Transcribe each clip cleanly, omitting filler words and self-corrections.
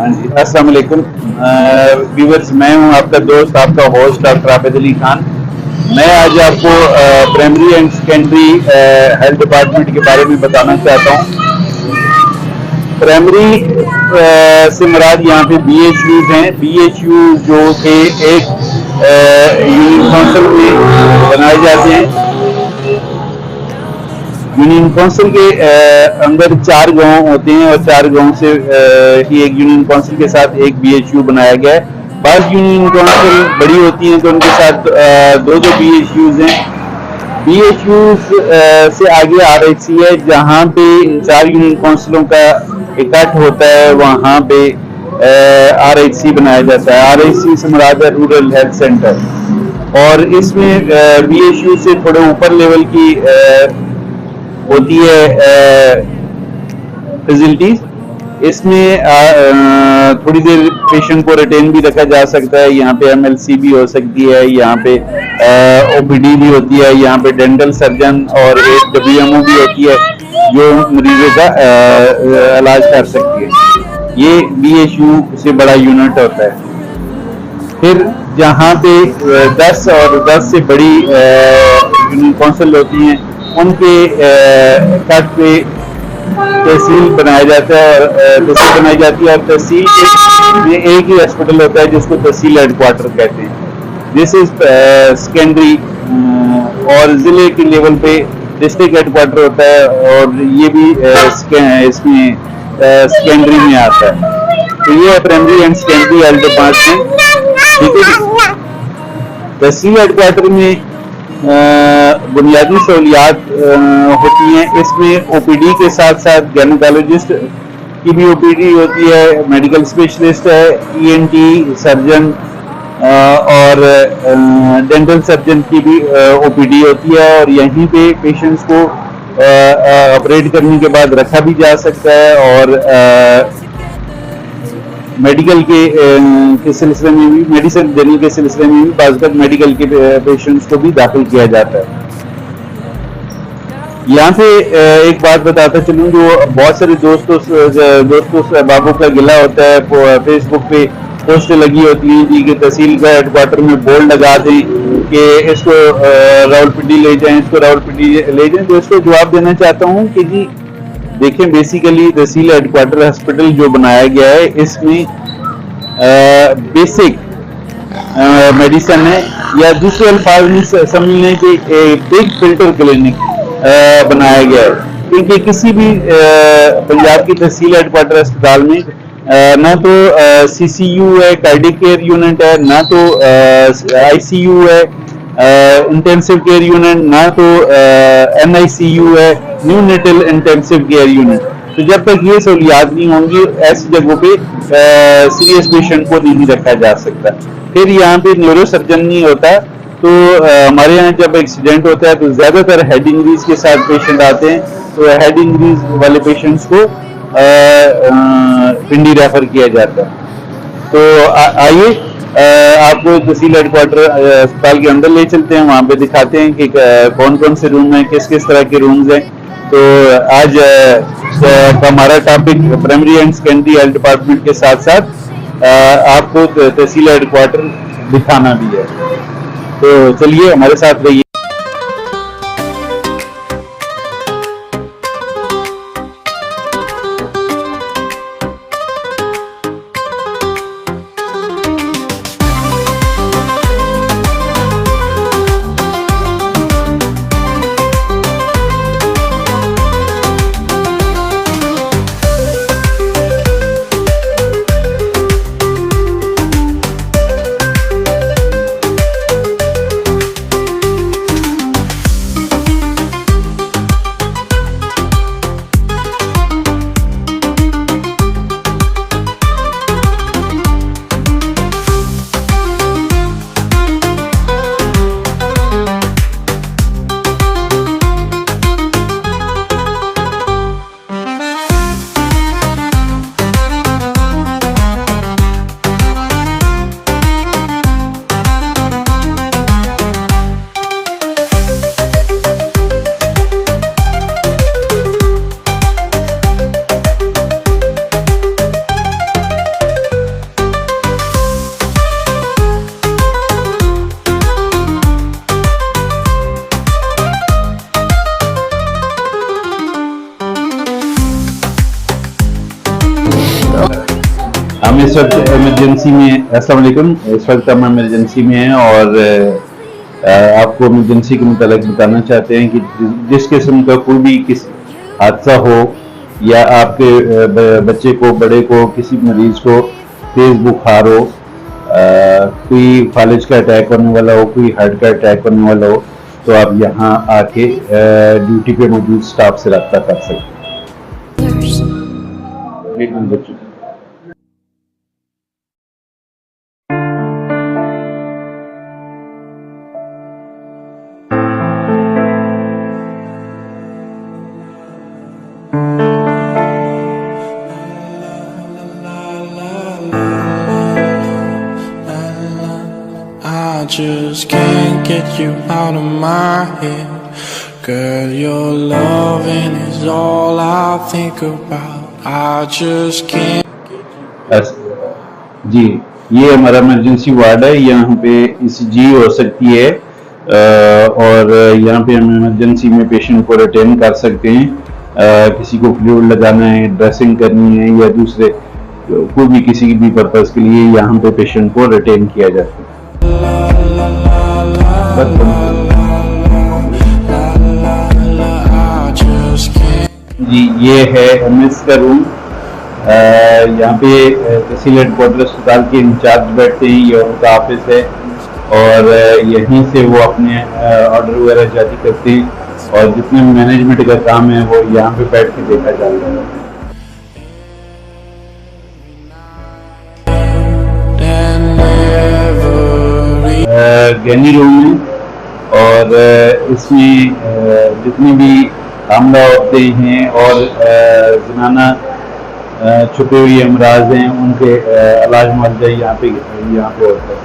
हाँ जी, अस्सलाम वालेकुम व्यूअर्स। मैं हूं आपका दोस्त, आपका होस्ट डॉक्टर आबिद अली खान। मैं आज आपको primary and secondary health department के बारे में बताना चाहता हूं। प्राइमरी से मुराद यहाँ पे BHUs हैं। BHU जो कि एक यूनियन काउंसिल में बनाए जाते हैं। यूनियन काउंसिल के अंदर 4 गांव होते हैं और 4 गांव से ही एक यूनियन काउंसिल के साथ एक BHU बनाया गया है। बाज़ यूनियन काउंसिल बड़ी होती हैं तो उनके साथ 2-2 BHUs हैं। BHUs से आगे RHC है, जहाँ पे 4 यूनियन काउंसिलों का इकट्ठ होता है, वहाँ पे RHC बनाया जाता है। RHC से मुराद है रूरल हेल्थ सेंटर। और इसमें BHU से थोड़े ऊपर लेवल की होती है फैसिलिटीज। इसमें थोड़ी देर पेशेंट को रिटेन भी रखा जा सकता है। यहाँ पे MLC भी हो सकती है, यहाँ पे OPD भी होती है, यहाँ पे डेंटल सर्जन और एक WMO भी होती है जो मरीजों का इलाज कर सकती है। ये BHU से बड़ा यूनिट होता है। फिर जहाँ पे 10 और 10 से बड़ी यूनियन काउंसिल होती हैं, उनके कट पे तहसील बनाया जाता है और तहसील बनाई जाती है। और तहसील में एक ही हॉस्पिटल होता है जिसको तहसील हेडक्वार्टर कहते हैं। This is secondary. और जिले के लेवल पे डिस्ट्रिक्ट हेडक्वार्टर होता है और ये भी इसमें सेकेंडरी में आता है। तो ये है primary and secondary health department. ठीक है। तहसील हेडक्वार्टर में बुनियादी सहूलियात होती हैं। इसमें OPD के साथ साथ गैनोकोलॉजिस्ट की भी OPD होती है, मेडिकल स्पेशलिस्ट है, ENT सर्जन और डेंटल सर्जन की भी OPD होती है। और यहीं पे पेशेंट्स को ऑपरेट करने के बाद रखा भी जा सकता है और मेडिकल के सिलसिले में भी, मेडिसिन देने के सिलसिले में भी बाज़ मेडिकल के पेशेंट्स को भी दाखिल किया जाता है। यहाँ पे एक बात बताता चलूँ, जो बहुत सारे दोस्तों बाबू का गिला होता है, फेसबुक पे पोस्ट लगी होती है जी कि तहसील का हेडक्वार्टर में बोर्ड लगा दें कि इसको रावलपिंडी ले जाएं, इसको रावलपिंडी ले जाएं। तो इसको जवाब देना चाहता हूँ कि जी देखें, बेसिकली तहसील हेडक्वार्टर हॉस्पिटल जो बनाया गया है, इसमें बेसिक मेडिसिन है, या दूसरे अल्फाज में समझने के बिग फिल्टर क्लिनिक बनाया गया है। क्योंकि किसी भी पंजाब की तहसील हेडक्वार्टर अस्पताल में ना तो CCU है, कार्डिक केयर यूनिट है, ना तो ICU है, इंटेंसिव केयर यूनिट, ना तो NICU है, न्यूनेटल इंटेंसिव केयर यूनिट। तो जब तक ये सहूलियात नहीं होंगी, ऐसी जगहों पे सीरियस पेशेंट को नहीं रखा जा सकता। फिर यहाँ पे न्यूरो सर्जन नहीं होता। तो हमारे यहाँ जब एक्सीडेंट होता है तो ज्यादातर हेड इंजरीज के साथ पेशेंट आते हैं। तो हेड इंजरीज वाले पेशेंट्स को पिंडी रेफर किया जाता है। तो आइए आपको तहसील हेडक्वार्टर अस्पताल के अंदर ले चलते हैं, वहाँ पे दिखाते हैं कि कौन कौन से रूम हैं, किस किस तरह के रूम्स हैं। तो आज हमारा topic primary and secondary health department के साथ साथ आपको तहसील हेडक्वार्टर दिखाना भी है। तो चलिए हमारे साथ रहिए। हम इस वक्त इमरजेंसी में, अस्सलाम वालेकुम, इस वक्त हम इमरजेंसी में हैं और आपको इमरजेंसी के मुतालिक बताना चाहते हैं कि जिस किस्म का कोई भी किस हादसा हो या आपके बच्चे को, बड़े को, किसी मरीज को तेज बुखार हो, कोई फालिज का अटैक होने वाला हो, कोई हार्ट का अटैक होने वाला हो, तो आप यहाँ आके ड्यूटी पे मौजूद स्टाफ से रब्ता कर सकते हैं। I just can't get you out of my head. Girl, your loving is all I think about. I just can't. जी, ये हमारा इमरजेंसी वार्ड है। यहाँ पे ECG हो सकती है और यहाँ पे हम इमरजेंसी में पेशेंट को रिटेन कर सकते हैं। किसी को फ्लूइड लगाना है, ड्रेसिंग करनी है या दूसरे कोई भी किसी भी पर्पज़ के लिए यहाँ पे पेशेंट को रिटेन किया जाता है। जी, ये है MS का रूम। यहाँ पे तहसील हेडक्वार्टर अस्पताल के इंचार्ज बैठते हैं, ये उनका ऑफिस है और यहीं से वो अपने ऑर्डर वगैरह जारी करते हैं और जितने मैनेजमेंट का काम है वो यहाँ पे बैठ के देखा जाता है। गैनी रूम है और इसमें जितनी भी हमला होते हैं और जनाना छुपे हुए अमराज हैं उनके इलाज मुआवजा यहाँ पे होता है।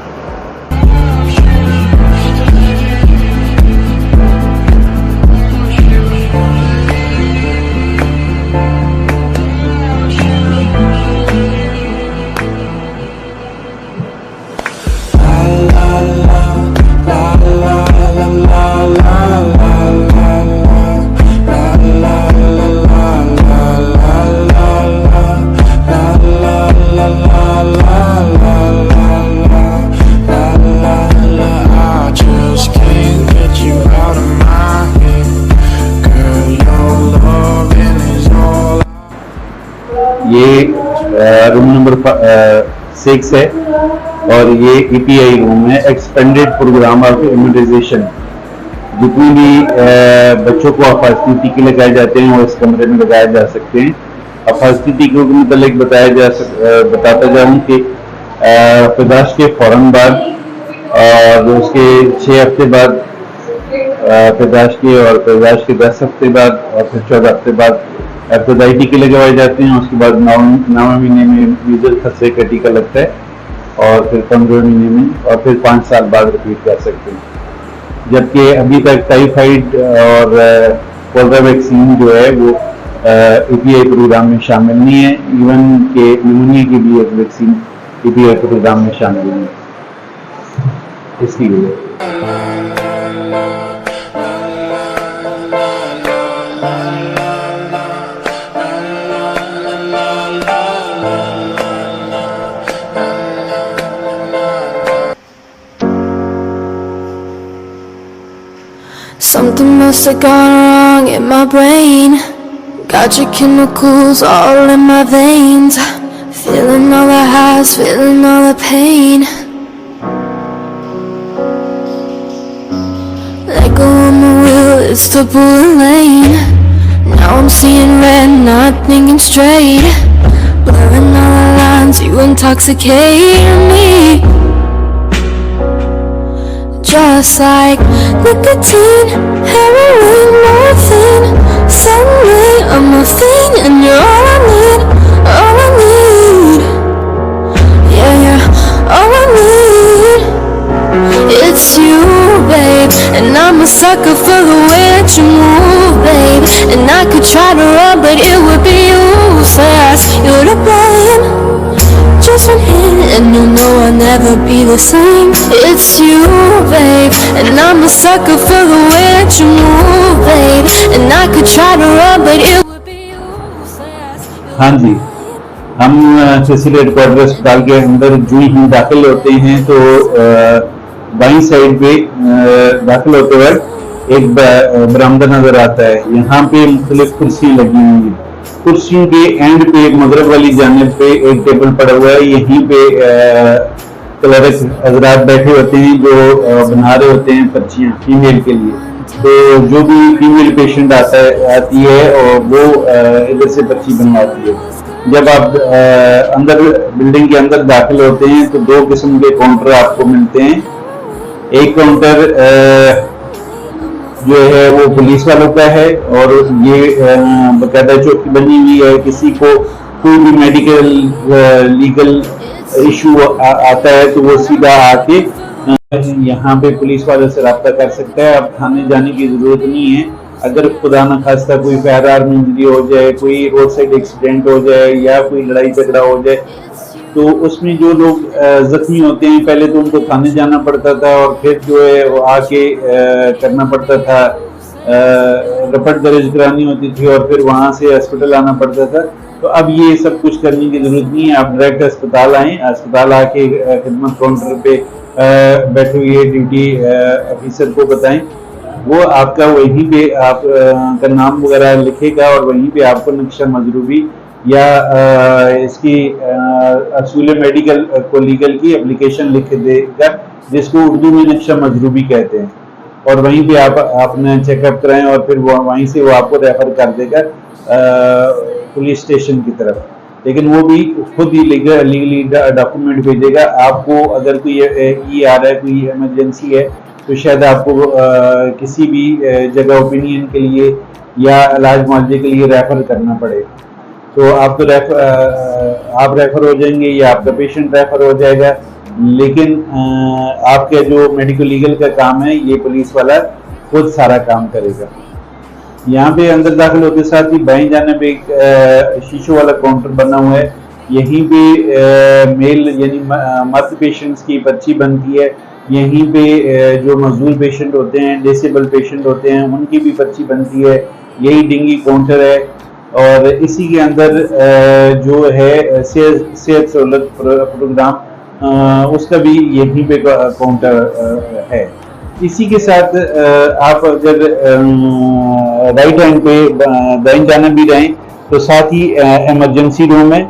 ये रूम नंबर 6 है और ये EPI रूम है, एक्सपेंडेड प्रोग्राम ऑफ इम्यूनाइजेशन। जितनी भी बच्चों को अफाजती टीके लगाए जाते हैं वो इस कमरे में लगाए जा सकते हैं। अफाजती टीकों के मुतालिक बताता जाऊँ कि पैदाश के फ़ौरन बाद और उसके 6 हफ्ते बाद पैदाश के और पैदाश के 10 हफ्ते बाद और फिर 14 हफ्ते बाद इब्तदाई टीके लगवाए जाते हैं। उसके बाद 9वें महीने में मीजल्स खसरे का टीका लगता है और फिर 15वें महीने में और फिर 5 साल बाद रिपीट कर सकते हैं। जबकि अभी तक टाइफाइड और कोलरा वैक्सीन जो है वो EPI प्रोग्राम में शामिल नहीं है। इवन के न्यूमोनिया की भी एक वैक्सीन EPI प्रोग्राम में शामिल नहीं है। इसकी वजह Something must have gone wrong in my brain. Got your chemicals all in my veins. Feeling all the highs, feeling all the pain. Let go of my wheel, it's the bullet lane. Now I'm seeing red, not thinking straight. Blurring all the lines, you intoxicate me. Just like nicotine, heroin, morphine. Suddenly I'm a fiend and you're all I need, all I need. Yeah, yeah, all I need. It's you, babe, and I'm a sucker for the way that you move, babe. And I could try to run, but it would be useless. You're to blame. Just one hit and you know I'll never be the same. It's you, babe, and I'm a sucker for the way that you move, babe. And I could try to run, but it would be useless. हाँ जी, हम सीसील headquarter अस्पताल के अंदर जो ही दाखिल होते हैं तो बाईं साइड पे दाखिल होते वक्त एक बरामदा नजर आता है। यहाँ पे मुख्तलिफ कुर्सी लगी हुई है। कुर्सियों के एंड पे मगरब वाली जानिब पे एक टेबल पड़ा हुआ है। यहीं पे क्लर्क हजरात बैठे होते हैं जो बना रहे होते हैं पर्चियाँ फीमेल के लिए। तो जो भी फीमेल पेशेंट आती है और वो इधर से पर्ची बनवाती है। जब आप अंदर बिल्डिंग के अंदर दाखिल होते हैं तो दो किस्म के काउंटर आपको मिलते हैं। एक काउंटर जो है वो पुलिस वालों का है और ये बकायदा चौकी बनी हुई है। किसी को कोई भी मेडिकल लीगल इशू आता है तो वो सीधा आके यहाँ पे पुलिस वालों से रब्ता कर सकता है। अब थाने जाने की जरूरत नहीं है। अगर खुदा न खास्ता कोई फायर आर्म इंजरी हो जाए, कोई रोड साइड एक्सीडेंट हो जाए या कोई लड़ाई झगड़ा हो जाए तो उसमें जो लोग जख्मी होते हैं पहले तो उनको थाने जाना पड़ता था और फिर जो है वो आके करना पड़ता था, रिपोर्ट दर्ज करानी होती थी और फिर वहां से हॉस्पिटल आना पड़ता था। तो अब ये सब कुछ करने की जरूरत नहीं है। आप डायरेक्ट अस्पताल आए, अस्पताल आके खिदमत काउंटर पे बैठे हुए ड्यूटी ऑफिसर को बताएं, वो आपका वहीं पे आप का नाम वगैरह लिखेगा और वहीं पे आपको नक्शा मजरूबी या इसकी असूल मेडिकल को लीगल की एप्लीकेशन लिख देगा जिसको उर्दू में नक्शा मजरूबी कहते हैं। और वहीं पे आप अपना चेकअप कराएं और फिर वहीं से वो आपको रेफर कर देगा पुलिस स्टेशन की तरफ। लेकिन वो भी खुद ही लीगली डॉक्यूमेंट भेजेगा आपको। अगर कोई ई आ रहा है, कोई इमरजेंसी है तो शायद आपको किसी भी जगह ओपिनियन के लिए या इलाज मुआवजे के लिए रेफर करना पड़े तो आप रेफर हो जाएंगे या आपका पेशेंट रेफर हो जाएगा। लेकिन आपका जो मेडिकल लीगल का काम है ये पुलिस वाला खुद सारा काम करेगा। यहाँ पे अंदर दाखिल होते साथ ही बाएं जानिब एक शीशों वाला काउंटर बना हुआ है। यहीं पे मेल यानी मर्द पेशेंट्स की पर्ची बनती है। यहीं पे जो मजदूर पेशेंट होते हैं, डिसेबल पेशेंट होते हैं, उनकी भी पर्ची बनती है। यही डिंगी काउंटर है और इसी के अंदर जो है सेहत सहूलत प्रोग्राम उसका भी यहीं पे काउंटर है। इसी के साथ आप अगर राइट हैंड पे दाईं जानिब भी रहें तो साथ ही इमरजेंसी रूम है।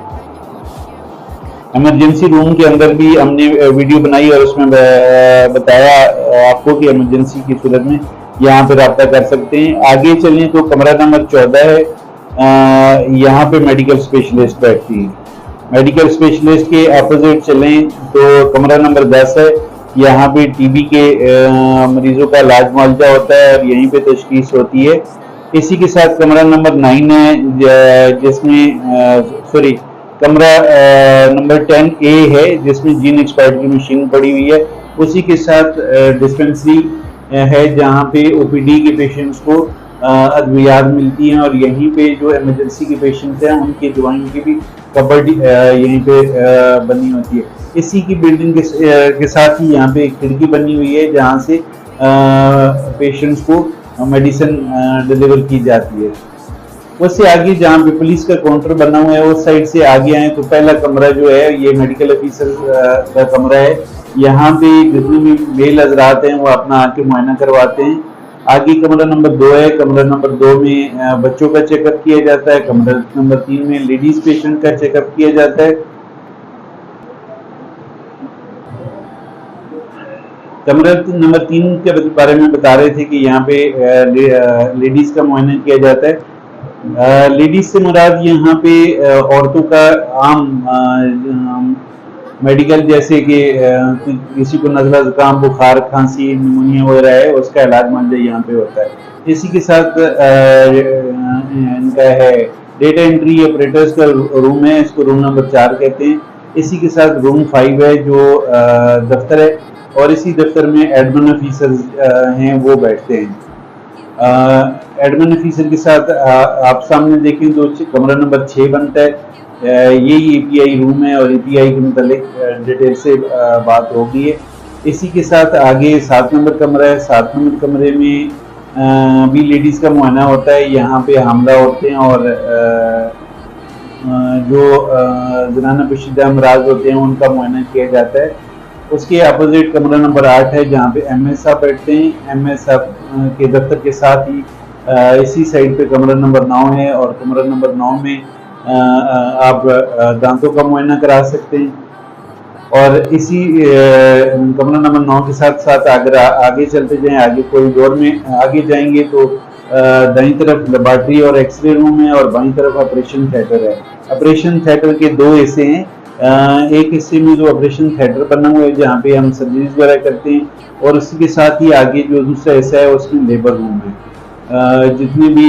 इमरजेंसी रूम के अंदर भी हमने वीडियो बनाई और उसमें बताया आपको कि इमरजेंसी की सूरत में यहाँ पे रब्ता कर सकते हैं। आगे चलें तो कमरा नंबर 14 है। यहाँ पे मेडिकल स्पेशलिस्ट बैठती है। मेडिकल स्पेशलिस्ट के अपोजिट चलें तो कमरा नंबर 10 है। यहाँ पे टीबी के मरीजों का इलाज मुआवजा होता है और यहीं पे तशखीस होती है। इसी के साथ कमरा नंबर 9 है जिसमें कमरा नंबर 10A है जिसमें जीन एक्सपर्ट की मशीन पड़ी हुई है। उसी के साथ डिस्पेंसरी है जहाँ पे ओपीडी के पेशेंट्स को अद्वियात मिलती हैं और यहीं पे जो इमरजेंसी के पेशेंट्स हैं उनकी दवाइयों की भी कबर्ड यहीं पे बनी होती है। इसी की बिल्डिंग के साथ ही यहाँ पे एक खिड़की बनी हुई है जहाँ से पेशेंट्स को मेडिसिन डिलीवर की जाती है। उससे आगे जहाँ पे पुलिस का काउंटर बना हुआ है उस साइड से आगे आए तो पहला कमरा जो है ये मेडिकल ऑफिसर का कमरा है। यहाँ पे जितने भी मेल हजरात हैं वो अपना आके मुआयना करवाते हैं। आगे कमरा नंबर 2 है। कमरा नंबर 2 में बच्चों का चेकअप किया जाता है। कमरा नंबर 3 में लेडीज पेशेंट का चेकअप किया जाता है। कमरा नंबर 3 के बारे में बता रहे थे कि यहाँ पे लेडीज का मुआयना किया जाता है। लेडीज से मुराद यहाँ पे औरतों का आम मेडिकल जैसे कि किसी को नज़ला जुकाम, बुखार, खांसी, निमोनिया वगैरह है उसका इलाज मुआवजा यहाँ पे होता है। इसी के साथ इनका है डेटा एंट्री ऑपरेटर्स का रूम है, इसको रूम नंबर 4 कहते हैं। इसी के साथ रूम 5 है जो दफ्तर है और इसी दफ्तर में एडमिन ऑफिसर हैं वो बैठते हैं। एडमिन ऑफिसर के साथ आप सामने देखें तो कमरा नंबर 6 बनता है। यही एपीआई रूम है और एपीआई के मुतालिक डिटेल से बात होगी है। इसी के साथ आगे 7 नंबर कमरा है। 7 नंबर कमरे में भी लेडीज़ का मुआयना होता है। यहाँ पे हामला औरतें और जो ज़नाना पेशीदा अमराज होते हैं उनका मुआयना किया जाता है। उसके अपोजिट कमरा नंबर 8 है जहाँ पे MS साहब बैठते हैं। MS साहब के दफ्तर के साथ ही इसी साइड पे कमरा नंबर 9 है और कमरा नंबर 9 में आप दांतों का मुआयना करा सकते हैं। और इसी कमरा नंबर 9 के साथ साथ अगर आगे चलते जाएं, आगे कॉरिडोर में आगे जाएंगे तो दाईं तरफ लेबॉर्ट्री और एक्सरे रूम है और बाईं तरफ ऑपरेशन थिएटर है। ऑपरेशन थिएटर के दो हिस्से हैं। एक हिस्से में जो ऑपरेशन थिएटर बना हुआ है जहाँ पे हम सर्जरीज वगैरह करते हैं, और उसी के साथ ही आगे जो दूसरा हिस्सा है उसमें लेबर रूम है। जितनी भी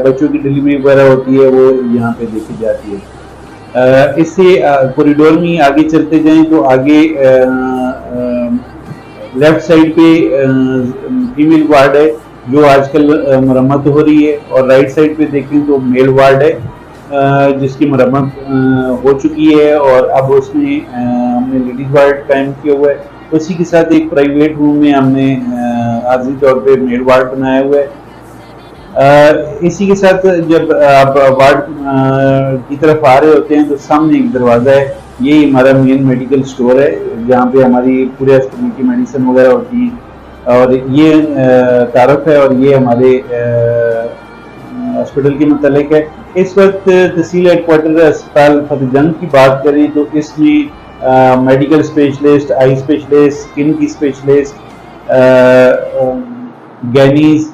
बच्चों की डिलीवरी वगैरह होती है वो यहाँ पे देखी जाती है। इससे कॉरिडोर में आगे चलते जाएं तो आगे लेफ्ट साइड पे फीमेल वार्ड है जो आजकल मरम्मत हो रही है, और राइट साइड पे देखें तो मेल वार्ड है जिसकी मरम्मत हो चुकी है और अब उसमें हमने लेडीज वार्ड कायम किया हुआ है। उसी के साथ एक प्राइवेट रूम में हमने आर्जी तौर पे मेल वार्ड बनाया हुआ है। इसी के साथ जब आप वार्ड की तरफ आ रहे होते हैं तो सामने एक दरवाज़ा है। ये हमारा मेन मेडिकल स्टोर है जहाँ पे हमारी पूरे हॉस्पिटल की मेडिसिन वगैरह होती हैं, और ये तारफ है और ये हमारे हॉस्पिटल के मुतालिक है। इस वक्त तहसील हेडक्वार्टर अस्पताल फतेहजंग की बात करें तो इसमें medical specialist, eye specialist, skin की स्पेशलिस्ट, गैनीज,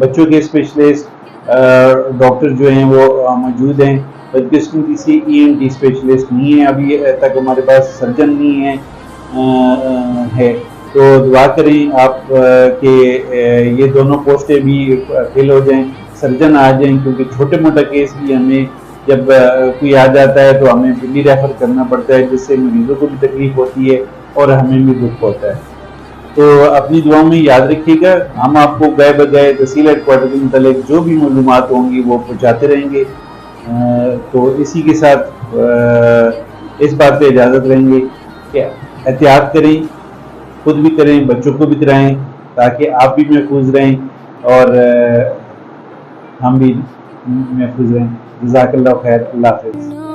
बच्चों के स्पेशलिस्ट डॉक्टर जो हैं वो मौजूद हैं, बल्कि इसमें किसी ENT स्पेशलिस्ट नहीं है। अभी तक हमारे पास सर्जन नहीं है। तो दुआ करें आप कि ये दोनों पोस्टें भी फिल हो जाएं, सर्जन आ जाएं, क्योंकि छोटे मोटा केस भी हमें जब कोई आ जाता है तो हमें दिल्ली रेफर करना पड़ता है, जिससे मरीजों को भी तकलीफ होती है और हमें भी दुख होता है। तो अपनी दुआओं में याद रखिएगा, हम आपको गए बगैर तहसील हेडक्वार्टर के मुतालिक जो भी मालूमात होंगी वो पहुँचाते रहेंगे। तो इसी के साथ इस बात पे इजाज़त रहेंगे कि एहतियात करें, खुद भी करें, बच्चों को भी कराएं, ताकि आप भी महफूज रहें और हम भी महफूज रहें। जज़ाकल्लाह खैर, अल्लाह हाफ़िज़।